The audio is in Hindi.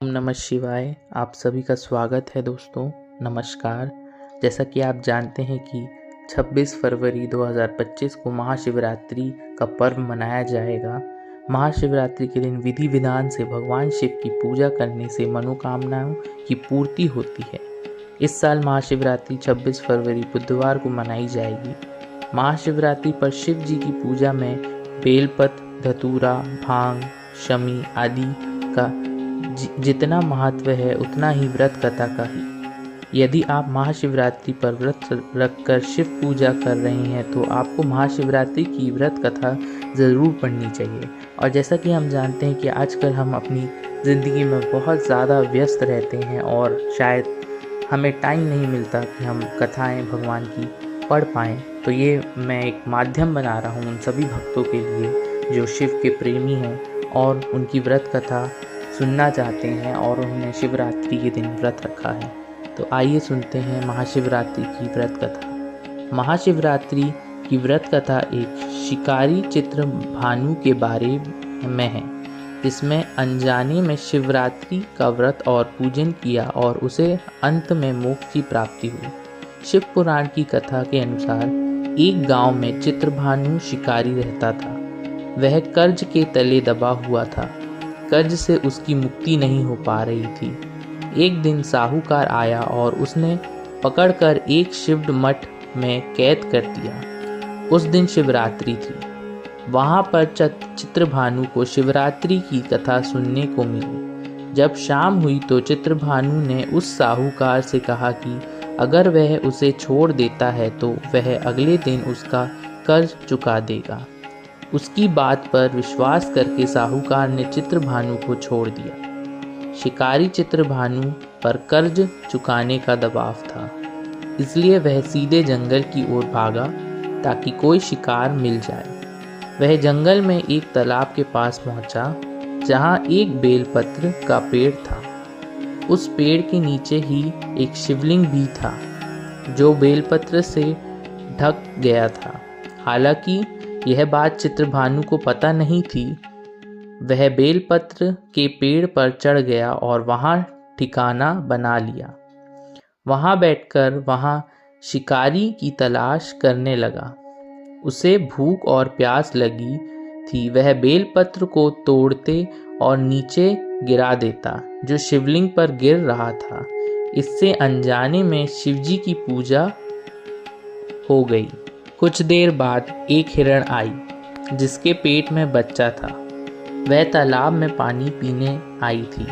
ओम नमः शिवाय। आप सभी का स्वागत है दोस्तों। नमस्कार। जैसा कि आप जानते हैं कि 26 फरवरी 2025 को महाशिवरात्रि का पर्व मनाया जाएगा। महाशिवरात्रि के दिन विधि विधान से भगवान शिव की पूजा करने से मनोकामनाओं की पूर्ति होती है। इस साल महाशिवरात्रि 26 फरवरी बुधवार को मनाई जाएगी। महाशिवरात्रि पर शिव जी की पूजा में बेलपत्र, धतूरा, भांग, शमी आदि का जितना महत्व है उतना ही व्रत कथा का ही। यदि आप महाशिवरात्रि पर व्रत रखकर शिव पूजा कर रहे हैं तो आपको महाशिवरात्रि की व्रत कथा ज़रूर पढ़नी चाहिए। और जैसा कि हम जानते हैं कि आजकल हम अपनी ज़िंदगी में बहुत ज़्यादा व्यस्त रहते हैं और शायद हमें टाइम नहीं मिलता कि हम कथाएं भगवान की पढ़ पाएँ। तो ये मैं एक माध्यम बना रहा हूँ उन सभी भक्तों के लिए जो शिव के प्रेमी हैं और उनकी व्रत कथा सुनना चाहते हैं और उन्होंने शिवरात्रि के दिन व्रत रखा है। तो आइए सुनते हैं महाशिवरात्रि की व्रत कथा। महाशिवरात्रि की व्रत कथा एक शिकारी चित्रभानु के बारे में है, जिसमें अनजाने में शिवरात्रि का व्रत और पूजन किया और उसे अंत में मोक्ष की प्राप्ति हुई। शिव पुराण की कथा के अनुसार एक गांव में चित्रभानु शिकारी रहता था। वह कर्ज के तले दबा हुआ था। कर्ज से उसकी मुक्ति नहीं हो पा रही थी। एक दिन साहूकार आया और उसने पकड़कर एक शिव मठ में कैद कर दिया। उस दिन शिवरात्रि थी। वहां पर चित्रभानु को शिवरात्रि की कथा सुनने को मिली। जब शाम हुई तो चित्रभानु ने उस साहूकार से कहा कि अगर वह उसे छोड़ देता है तो वह अगले दिन उसका कर्ज चुका देगा। उसकी बात पर विश्वास करके साहूकार ने चित्रभानु को छोड़ दिया। शिकारी चित्रभानु पर कर्ज चुकाने का दबाव था, इसलिए वह सीधे जंगल की ओर भागा ताकि कोई शिकार मिल जाए। वह जंगल में एक तालाब के पास पहुंचा, जहां एक बेलपत्र का पेड़ था। उस पेड़ के नीचे ही एक शिवलिंग भी था, जो बेलपत्र से ढक गया था। हालांकि यह बात चित्रभानु को पता नहीं थी। वह बेलपत्र के पेड़ पर चढ़ गया और वहां ठिकाना बना लिया। वहां बैठकर वहां शिकारी की तलाश करने लगा। उसे भूख और प्यास लगी थी। वह बेलपत्र को तोड़ते और नीचे गिरा देता, जो शिवलिंग पर गिर रहा था। इससे अनजाने में शिवजी की पूजा हो गई। कुछ देर बाद एक हिरण आई, जिसके पेट में बच्चा था। वह तालाब में पानी पीने आई थी।